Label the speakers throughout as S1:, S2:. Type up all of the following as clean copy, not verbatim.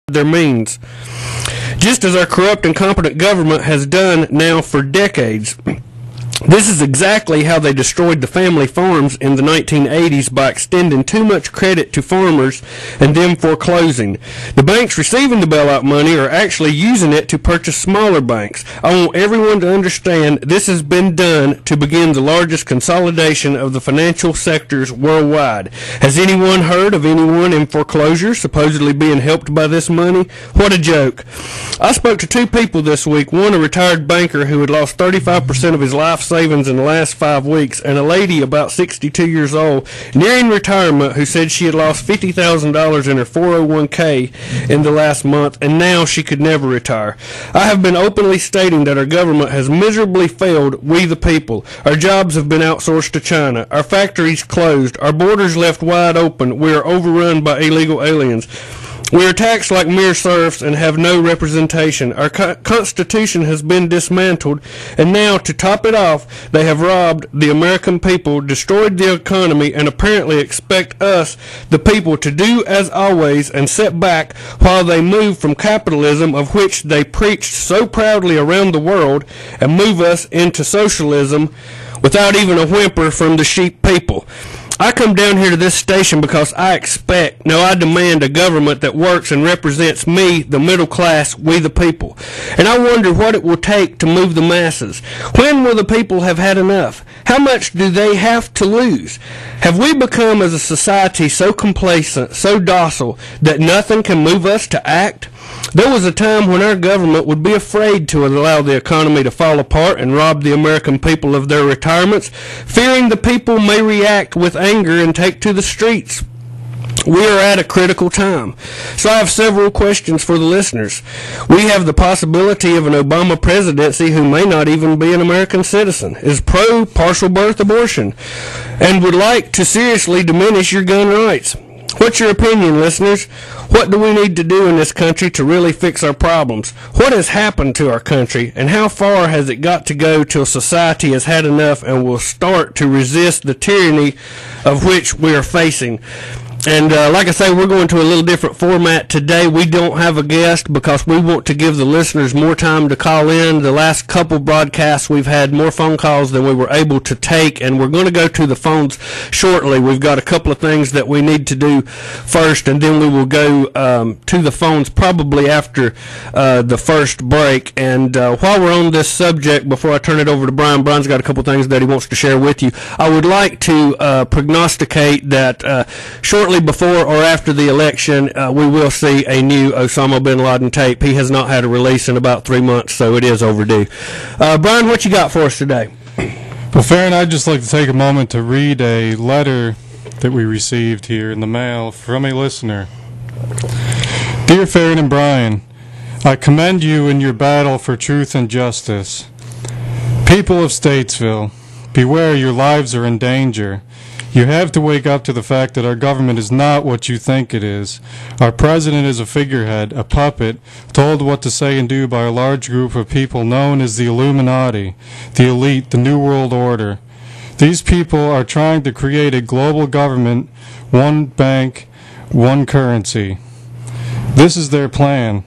S1: their means, just as our corrupt and incompetent government has done now for decades. This is exactly how they destroyed the family farms in the 1980s by extending too much credit to farmers and then foreclosing. The banks receiving the bailout money are actually using it to purchase smaller banks. I want everyone to understand this has been done to begin the largest consolidation of the financial sectors worldwide. Has anyone heard of anyone in foreclosure supposedly being helped by this money? What a joke. I spoke to two people this week, one a retired banker who had lost 35% of his life savings in the last 5 weeks, and a lady about 62 years old nearing retirement who said she had lost $50,000 in her 401k in the last month, and now she could never retire. I have been openly stating that our government has miserably failed we the people. Our jobs have been outsourced to China, our factories closed, our borders left wide open, we are overrun by illegal aliens. We are taxed like mere serfs and have no representation. Our Constitution has been dismantled, and now, to top it off, they have robbed the American people, destroyed the economy, and apparently expect us, the people, to do as always and sit back while they move from capitalism, of which they preached so proudly around the world, and move us into socialism without even a whimper from the sheep people. I come down here to this station because I demand a government that works and represents me, the middle class, we the people. And I wonder what it will take to move the masses. When will the people have had enough? How much do they have to lose? Have we become as a society so complacent, so docile, that nothing can move us to act? There was a time when our government would be afraid to allow the economy to fall apart and rob the American people of their retirements, fearing the people may react with anger and take to the streets. We are at a critical time. So I have several questions for the listeners. We have the possibility of an Obama presidency who may not even be an American citizen, is pro partial birth abortion, and would like to seriously diminish your gun rights. What's your opinion, listeners? What do we need to do in this country to really fix our problems? What has happened to our country, and how far has it got to go till society has had enough and will start to resist the tyranny of which we are facing? And like I say, we're going to a little different format today. We don't have a guest because we want to give the listeners more time to call in. The last couple broadcasts, we've had more phone calls than we were able to take, and we're going to go to the phones shortly. We've got a couple of things that we need to do first, and then we will go to the phones probably after the first break. And while we're on this subject, before I turn it over to Brian, Brian's got a couple things that he wants to share with you. I would like to prognosticate that shortly before or after the election, we will see a new Osama bin Laden tape. He has not had a release in about 3 months, so it is overdue. Brian, what you got for us today?
S2: Well, Farron, I'd just like to take a moment to read a letter that we received here in the mail from a listener. Dear Farron and Brian, I commend you in your battle for truth and justice. People of Statesville, beware, your lives are in danger. You have to wake up to the fact that our government is not what you think it is. Our president is a figurehead, a puppet, told what to say and do by a large group of people known as the Illuminati, the elite, the New World Order. These people are trying to create a global government, one bank, one currency. This is their plan.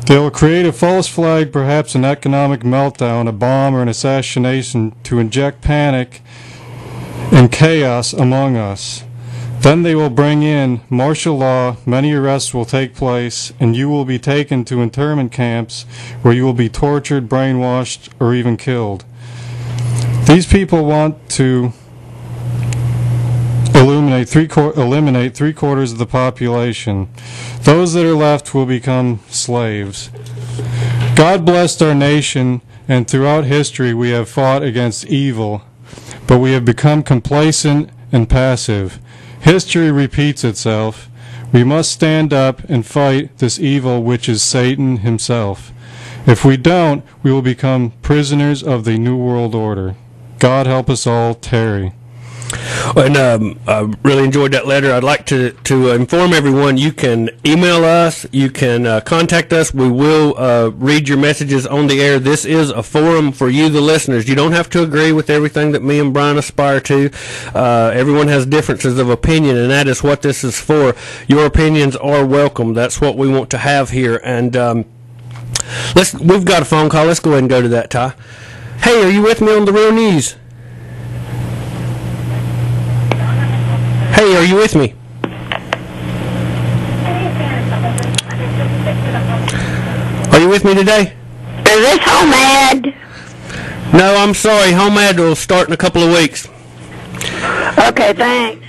S2: They will create a false flag, perhaps an economic meltdown, a bomb, or an assassination to inject panic and chaos among us. Then they will bring in martial law, many arrests will take place, and you will be taken to internment camps where you will be tortured, brainwashed, or even killed. These people want to eliminate three-quarters of the population. Those that are left will become slaves. God blessed our nation, and throughout history we have fought against evil, but we have become complacent and passive. History repeats itself. We must stand up and fight this evil which is Satan himself. If we don't, we will become prisoners of the New World Order. God help us all, Terry.
S1: And I really enjoyed that letter. I'd like to inform everyone you can email us, you can contact us. We will read your messages on the air. This is a forum for you, the listeners. You don't have to agree with everything that me and Brian aspire to. Everyone has differences of opinion, and that is what this is for. Your opinions are welcome. That's what we want to have here. And we've got a phone call. Let's go ahead and go to that, Ty. Hey, are you with me on the Real News? Hey, are you with me? Are you with me today?
S3: Is this Homad?
S1: No, I'm sorry. Homad will start in a couple of weeks.
S3: Okay, thanks.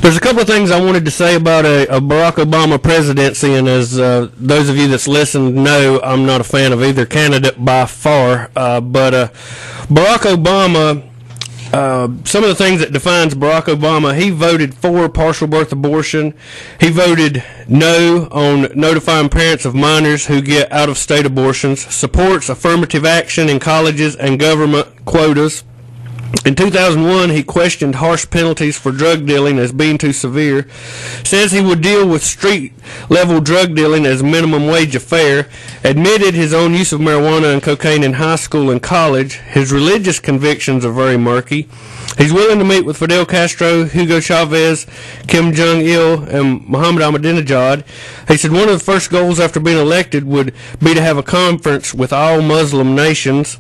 S1: There's a couple of things I wanted to say about a Barack Obama presidency, and as those of you that's listened know, I'm not a fan of either candidate by far. But Barack Obama, some of the things that defines Barack Obama, he voted for partial birth abortion. He voted no on notifying parents of minors who get out-of-state abortions, supports affirmative action in colleges and government quotas. In 2001, he questioned harsh penalties for drug dealing as being too severe, says he would deal with street-level drug dealing as minimum wage affair, admitted his own use of marijuana and cocaine in high school and college. His religious convictions are very murky. He's willing to meet with Fidel Castro, Hugo Chavez, Kim Jong-il, and Mohammed Ahmadinejad. He said one of the first goals after being elected would be to have a conference with all Muslim nations.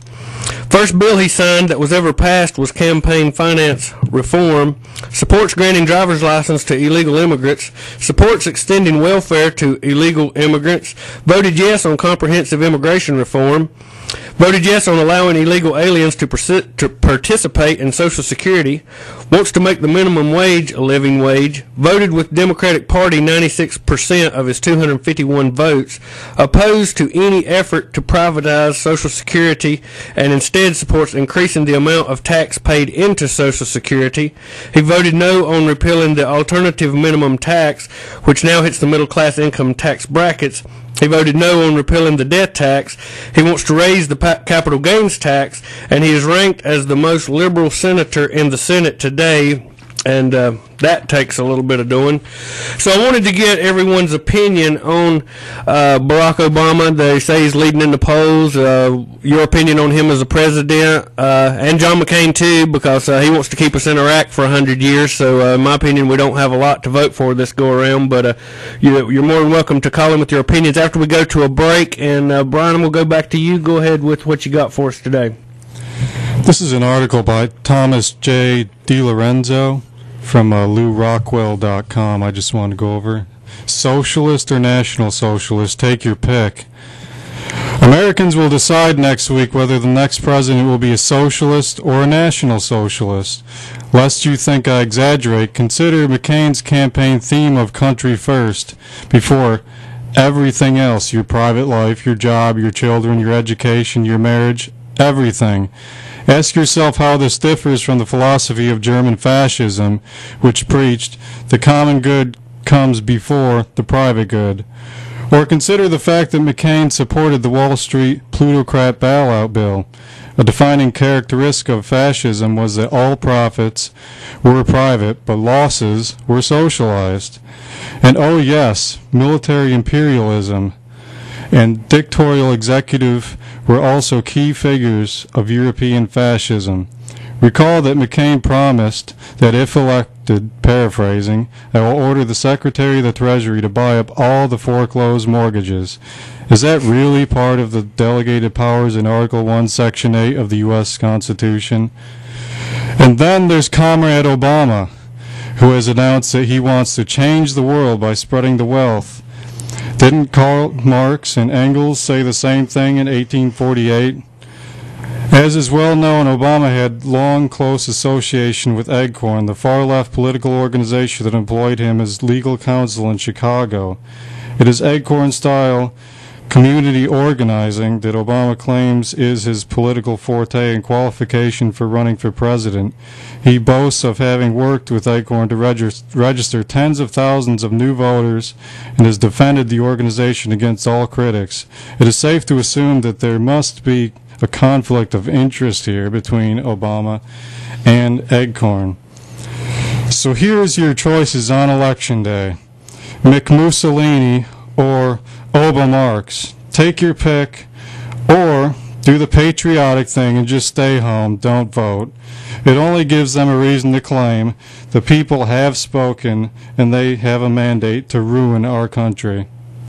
S1: First bill he signed that was ever passed was campaign finance reform, supports granting driver's license to illegal immigrants, supports extending welfare to illegal immigrants, voted yes on comprehensive immigration reform, voted yes on allowing illegal aliens to participate in Social Security, wants to make the minimum wage a living wage, voted with Democratic Party 96% of his 251 votes, opposed to any effort to privatize Social Security, and instead supports increasing the amount of tax paid into Social Security. He voted no on repealing the alternative minimum tax, which now hits the middle class income tax brackets. He voted no on repealing the death tax. He wants to raise the capital gains tax, and he is ranked as the most liberal senator in the Senate today, and that takes a little bit of doing. So I wanted to get everyone's opinion on Barack Obama. They say he's leading in the polls. Your opinion on him as a president, and John McCain too, because he wants to keep us in Iraq for 100 years. So in my opinion, we don't have a lot to vote for this go around. But you're more than welcome to call in with your opinions after we go to a break. And Brian, we'll go back to you. Go ahead with what you got for us today.
S2: This is an article by Thomas J. DiLorenzo from LouRockwell.com. I just want to go over. Socialist or National Socialist, take your pick. Americans will decide next week whether the next president will be a socialist or a national socialist. Lest you think I exaggerate, consider McCain's campaign theme of country first before everything else, your private life, your job, your children, your education, your marriage, everything. Ask yourself how this differs from the philosophy of German fascism, which preached the common good comes before the private good. Or consider the fact that McCain supported the Wall Street plutocrat bailout bill. A defining characteristic of fascism was that all profits were private, but losses were socialized. And oh yes, military imperialism and dictatorial executive were also key figures of European fascism. Recall that McCain promised that if elected, paraphrasing, I will order the Secretary of the Treasury to buy up all the foreclosed mortgages. Is that really part of the delegated powers in Article 1, Section 8 of the U.S. Constitution? And then there's Comrade Obama, who has announced that he wants to change the world by spreading the wealth. Didn't Karl Marx and Engels say the same thing in 1848? As is well known, Obama had long, close association with Acorn, the far-left political organization that employed him as legal counsel in Chicago. It is Acorn-style community organizing that Obama claims is his political forte and qualification for running for president. He boasts of having worked with Acorn to register tens of thousands of new voters and has defended the organization against all critics. It is safe to assume that there must be a conflict of interest here between Obama and Eggcorn. So here's your choices on Election Day. McMussolini or Oba Marx. Take your pick, or do the patriotic thing and just stay home, don't vote. It only gives them a reason to claim the people have spoken and they have a mandate to ruin our country.